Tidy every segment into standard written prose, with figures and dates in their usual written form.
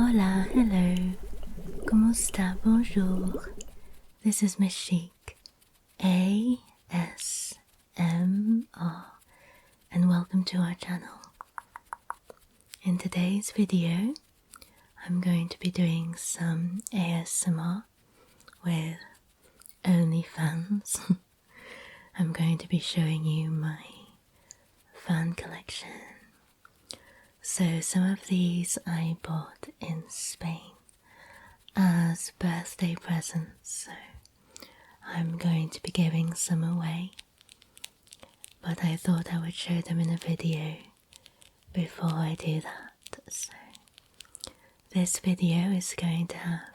Hola, hello, ¿cómo está? Bonjour. This is Miss Chic, ASMR, and welcome to our channel. In today's video, I'm going to be doing some ASMR with OnlyFans. I'm going to be showing you my fan collection. So some of these I bought in Spain as birthday presents, so I'm going to be giving some away, but I thought I would show them in a video before I do that. So this video is going to have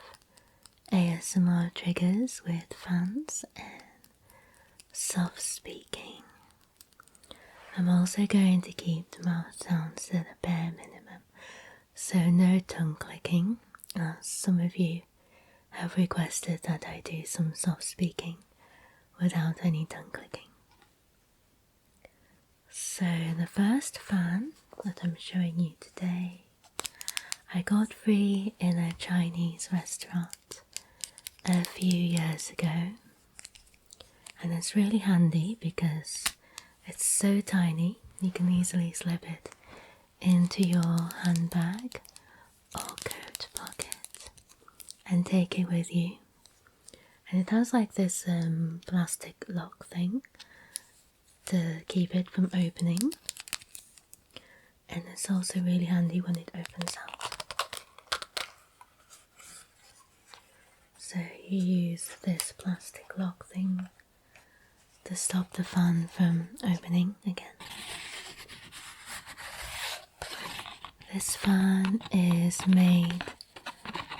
ASMR triggers with fans and soft speaking. I'm also going to keep the mouth sounds at a bare minimum, so no tongue clicking, as some of you have requested that I do some soft speaking without any tongue clicking. So the first fan that I'm showing you today, I got free in a Chinese restaurant a few years ago, and it's really handy because it's so tiny you can easily slip it into your handbag or coat pocket and take it with you. And it has like this plastic lock thing to keep it from opening, and it's also really handy when it opens out. So you use this plastic lock thing to stop the fan from opening again. This fan is made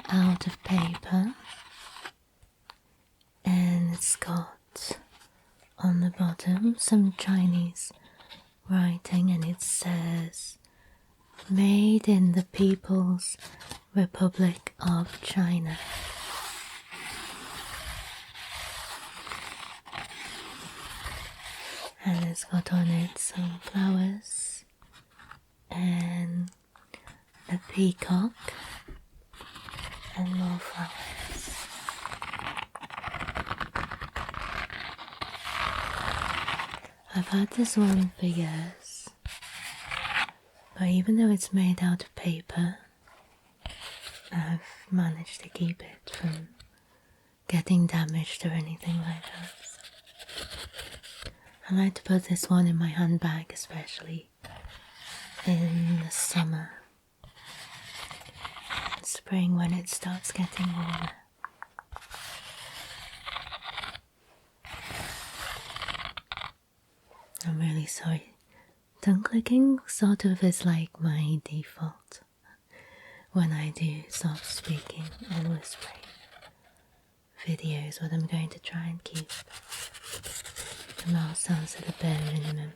out of paper, and it's got on the bottom some Chinese writing, and it says "Made in the People's Republic of China." And it's got on it some flowers and a peacock and more flowers. I've had this one for years, but even though it's made out of paper, I've managed to keep it from getting damaged or anything like that. I like to put this one in my handbag, especially in the summer and spring when it starts getting warmer. I'm really sorry. Tongue clicking sort of is like my default when I do soft speaking and whispering videos, but I'm going to try and keep the mouth sounds at a bare minimum.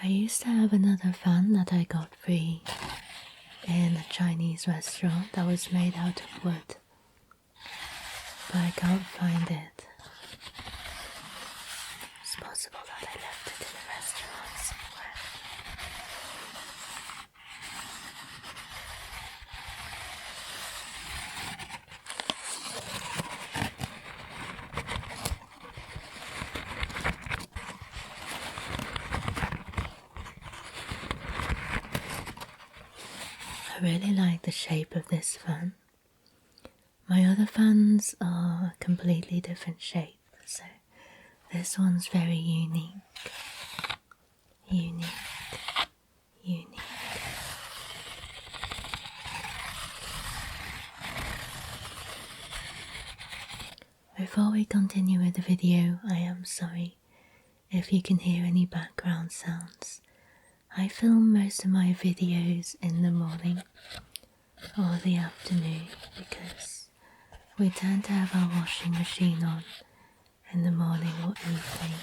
I used to have another fan that I got free in a Chinese restaurant that was made out of wood, but I can't find it. It's possible that I left it in a restaurant somewhere. I really like the shape of this fan. My other fans are a completely different shape, so this one's very unique. Unique. Before we continue with the video, I am sorry if you can hear any background sounds. I film most of my videos in the morning or the afternoon because we tend to have our washing machine on in the morning or evening,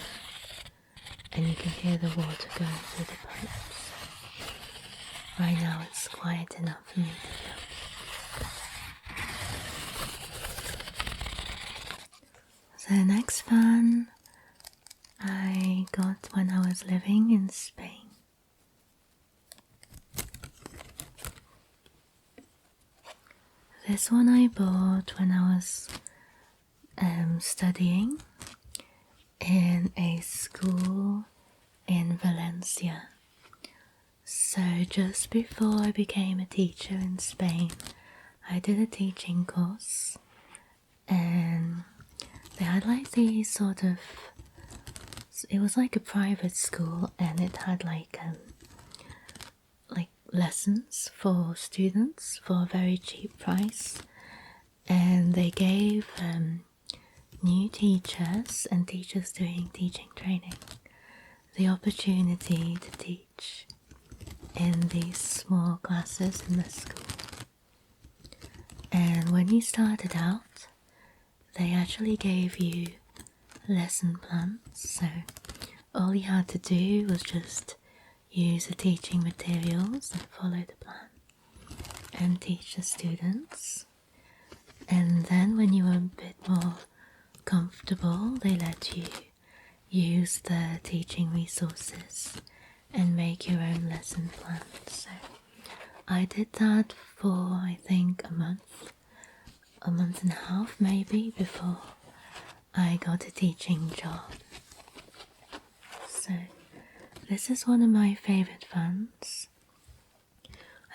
and you can hear the water going through the pipes. Right now it's quiet enough for me to film. So the next fan I got when I was living in Spain. This one I bought when I was studying in a school in Valencia. So just before I became a teacher in Spain, I did a teaching course, and they had like these sort of, it was like a private school, and it had like lessons for students for a very cheap price, and they gave new teachers and teachers doing teaching training the opportunity to teach in these small classes in the school. And when you started out, they actually gave you lesson plans, so all you had to do was just use the teaching materials and follow the plan and teach the students. And then when you were a bit more comfortable, they let you use the teaching resources and make your own lesson plan. So I did that for I think a month and a half maybe, before I got a teaching job. So this is one of my favourite fans.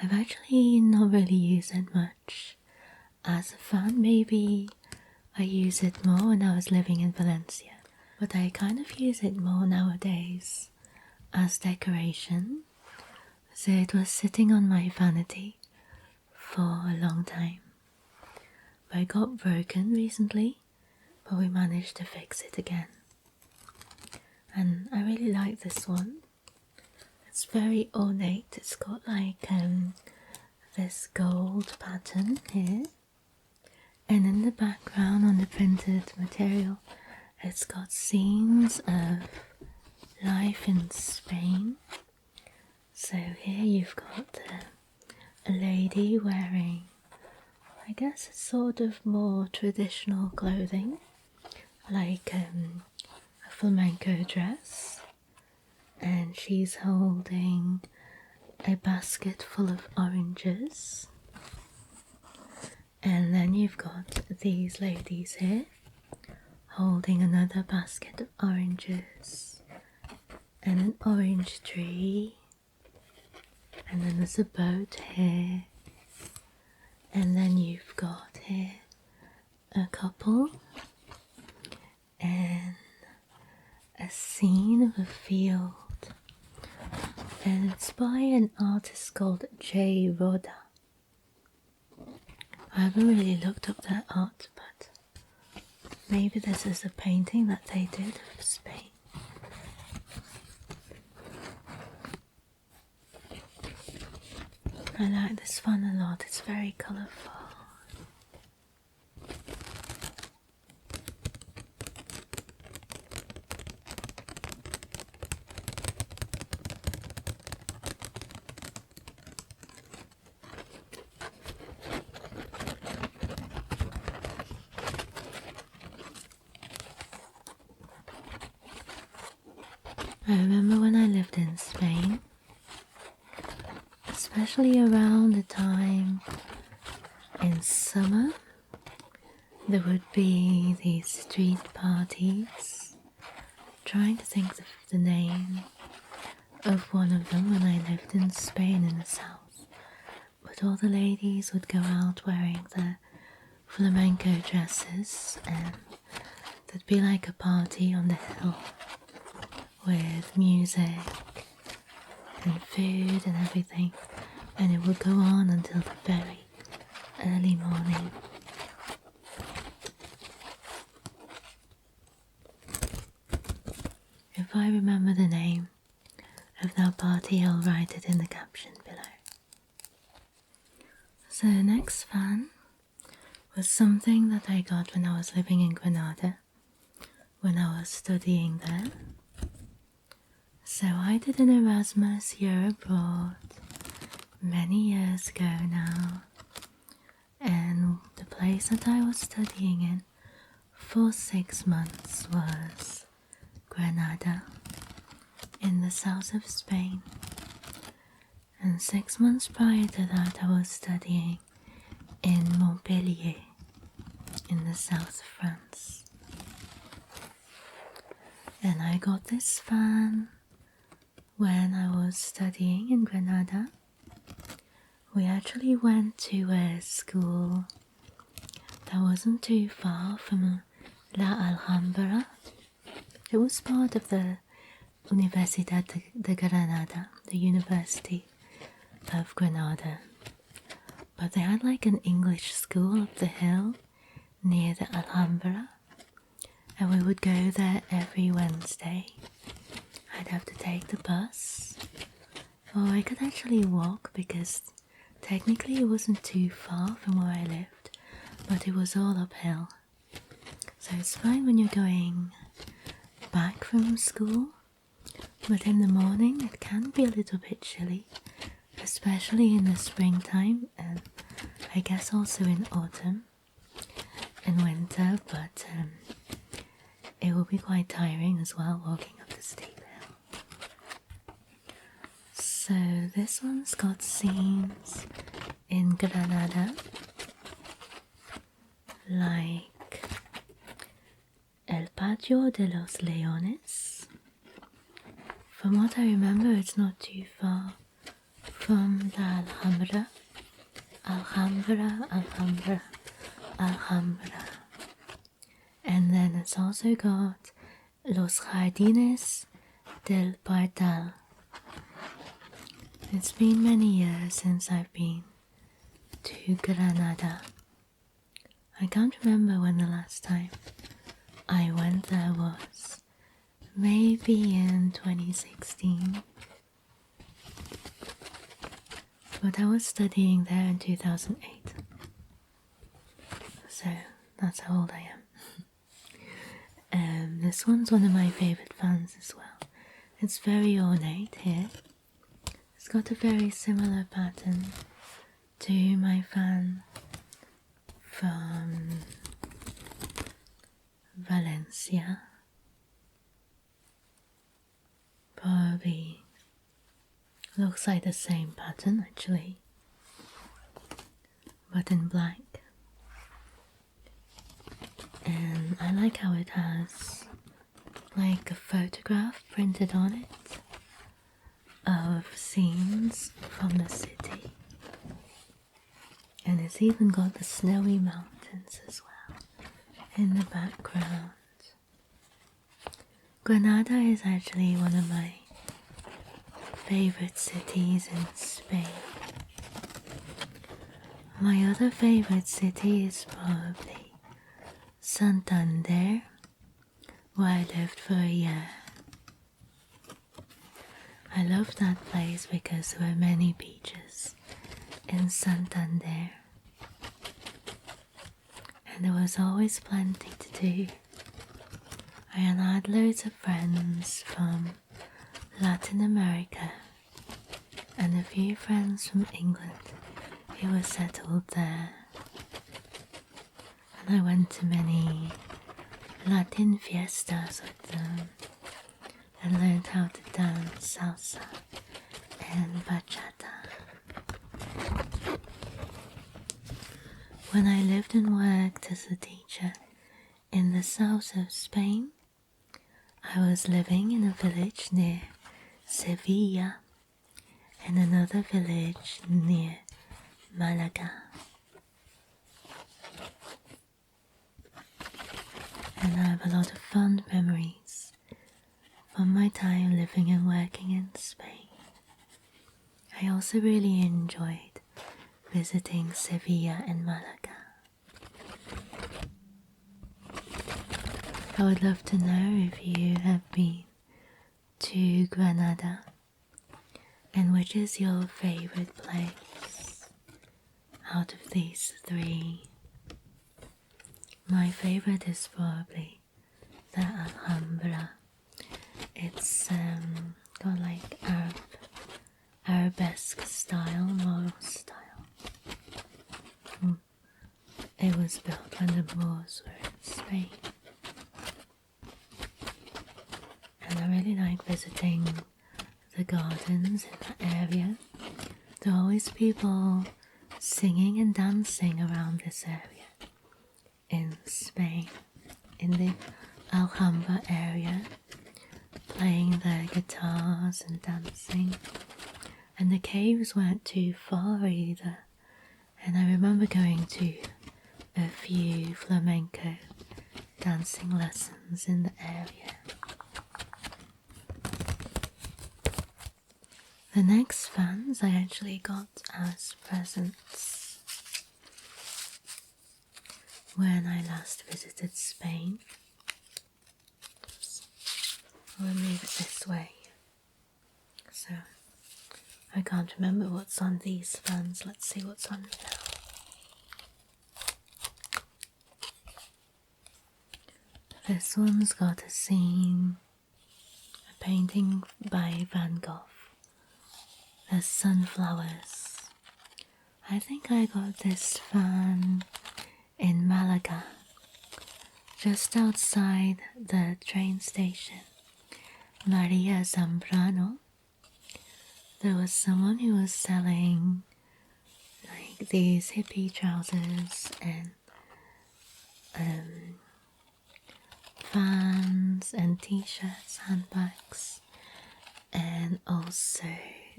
I've actually not really used it much as a fan. Maybe I use it more when I was living in Valencia, but I kind of use it more nowadays as decoration. So it was sitting on my vanity for a long time. But it got broken recently, but we managed to fix it again. And I really like this one. It's very ornate. It's got like this gold pattern here, and in the background on the printed material it's got scenes of life in Spain. So here you've got a lady wearing, I guess it's sort of more traditional clothing, like a flamenco dress, and she's holding a basket full of oranges. And then you've got these ladies here holding another basket of oranges and an orange tree, and then there's a boat here, and then you've got here a couple and a scene of a field, and it's by an artist called J. Roda. I haven't really looked up that art, but maybe this is a painting that they did of Spain. I like this one a lot, it's very colourful. I remember when I lived in Spain, especially around the time in summer, there would be these street parties. Trying to think of the name of one of them when I lived in Spain in the south. But all the ladies would go out wearing their flamenco dresses, and there'd be like a party on the hill with music and food and everything, and it would go on until the very early morning. If I remember the name of that party, I'll write it in the caption below. So the next fan was something that I got when I was living in Granada, when I was studying there. So I did an Erasmus year abroad many years ago now, and the place that I was studying in for 6 months was Granada in the south of Spain, and 6 months prior to that I was studying in Montpellier in the south of France. And I got this fan when I was studying in Granada. We actually went to a school that wasn't too far from La Alhambra. It was part of the Universidad de Granada, the University of Granada. But they had like an English school up the hill near the Alhambra, and we would go there every Wednesday. I'd have to take the bus, or I could actually walk because technically it wasn't too far from where I lived, but it was all uphill. So it's fine when you're going back from school, but in the morning it can be a little bit chilly, especially in the springtime and I guess also in autumn and winter, but it will be quite tiring as well walking up the steep hill. So this one's got scenes in Granada, like El Patio de los Leones. From what I remember, it's not too far from the Alhambra. Alhambra. And then it's also got Los Jardines del Pardal. It's been many years since I've been to Granada. I can't remember when the last time I went there was. Maybe in 2016. But I was studying there in 2008. So that's how old I am. This one's one of my favourite fans as well. It's very ornate here. It's got a very similar pattern to my fan from Valencia. Probably looks like the same pattern actually, but in black. And I like how it has like a photograph printed on it of scenes from the city, and it's even got the snowy mountains as well in the background. Granada is actually one of my favorite cities in Spain. My other favorite city is probably Santander, where I lived for a year. I loved that place because there were many beaches in Santander, and there was always plenty to do. I had loads of friends from Latin America and a few friends from England who were settled there, and I went to many Latin fiestas with them and learned how to dance salsa and bachata. When I lived and worked as a teacher in the south of Spain, I was living in a village near Sevilla and another village near Malaga. And I have a lot of fond memories from my time living and working in Spain. I also really enjoyed visiting Sevilla and Malaga. I would love to know if you have been to Granada and which is your favorite place out of these three. My favorite is probably the Alhambra. It's got like Arabesque style, Moorish style. It was built when the Moors were in Spain. and I really like visiting the gardens in that area. There are always people singing and dancing around this area in Spain, in the Alhambra area, playing their guitars and dancing. And the caves weren't too far either, and I remember going to a few flamenco dancing lessons in the area. The next fans I actually got as presents when I last visited Spain. Oops. I'll move it this way. So, I can't remember what's on these fans. Let's see what's on now. This one's got a scene, a painting by Van Gogh. There's sunflowers. I think I got this fan in Malaga, just outside the train station, Maria Zambrano. There was someone who was selling like these hippie trousers and fans and t-shirts, handbags, and also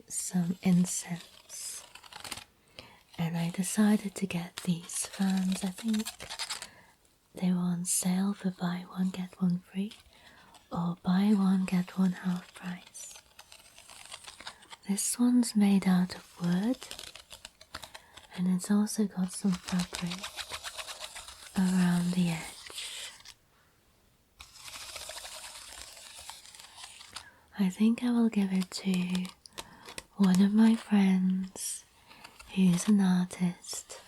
some incense. And I decided to get these fans. I think they were on sale for buy one get one free, or buy one get one half price. This one's made out of wood, and it's also got some fabric around the edge. I think I will give it to one of my friends who's an artist.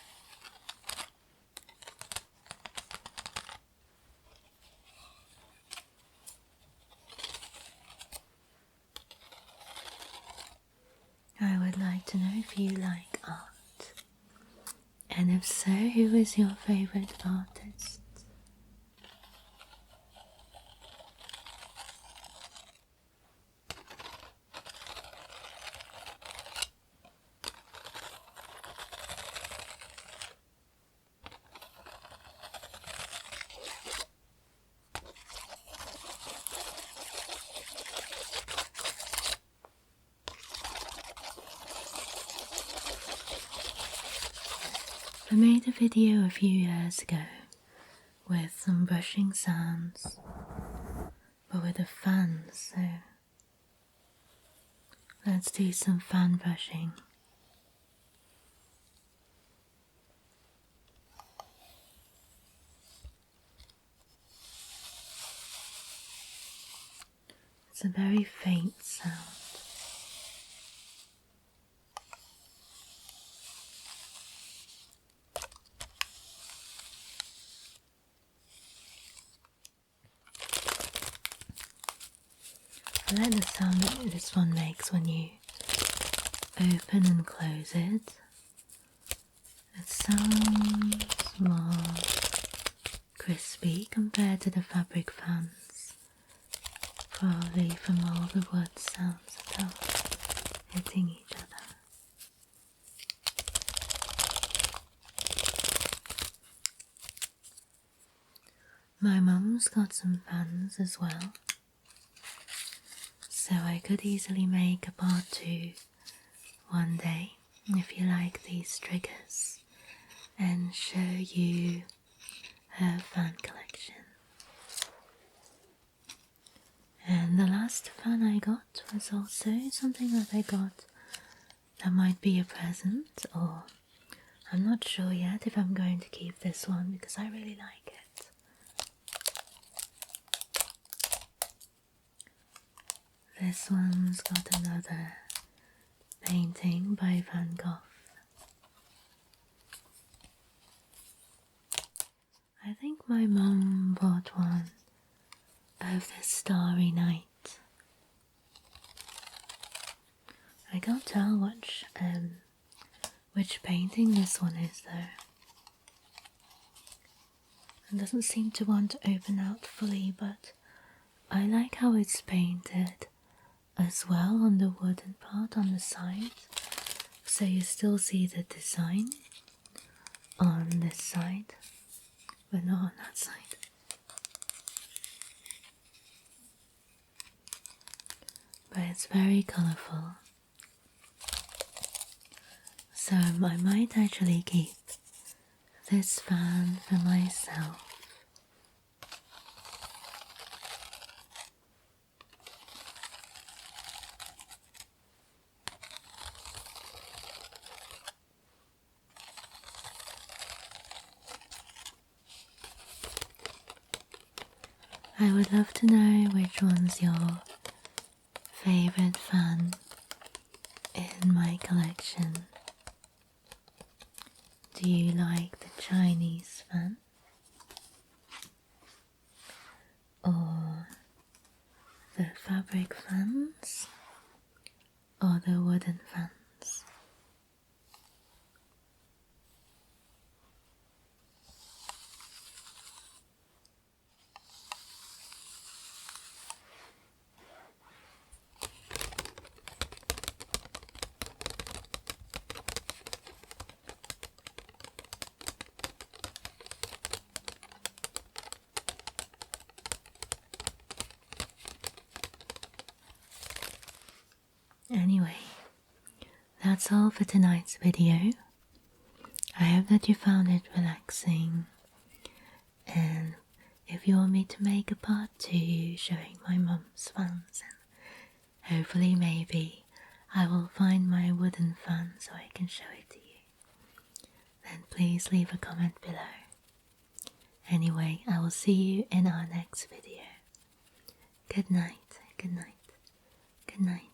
I would like to know if you like art, and if so, who is your favorite artist? I made a video a few years ago with some brushing sounds, but with a fan, so let's do some fan brushing. It's a very faint sound. I like the sound that this one makes when you open and close it. It sounds more crispy compared to the fabric fans, probably from all the wood sounds that are hitting each other. My mum's got some fans as well, so I could easily make a part 2 one day if you like these triggers and show you her fan collection. And the last fan I got was also something that I got that might be a present, or I'm not sure yet if I'm going to keep this one because I really like it. This one's got another painting by Van Gogh. I think my mum bought one of the Starry Night. I can't tell which painting this one is though. It doesn't seem to want to open out fully, but I like how it's painted as well on the wooden part on the side, so you still see the design on this side, but not on that side. But it's very colourful, so I might actually keep this fan for myself. I would love to know which one's your favourite fan in my collection. Do you like the Chinese fan? Or the fabric fans? Or the wooden fans? Anyway, that's all for tonight's video. I hope that you found it relaxing, and if you want me to make a part 2 showing my mum's fans, and hopefully maybe I will find my wooden fan so I can show it to you, then please leave a comment below. Anyway, I will see you in our next video. Good night, good night, good night.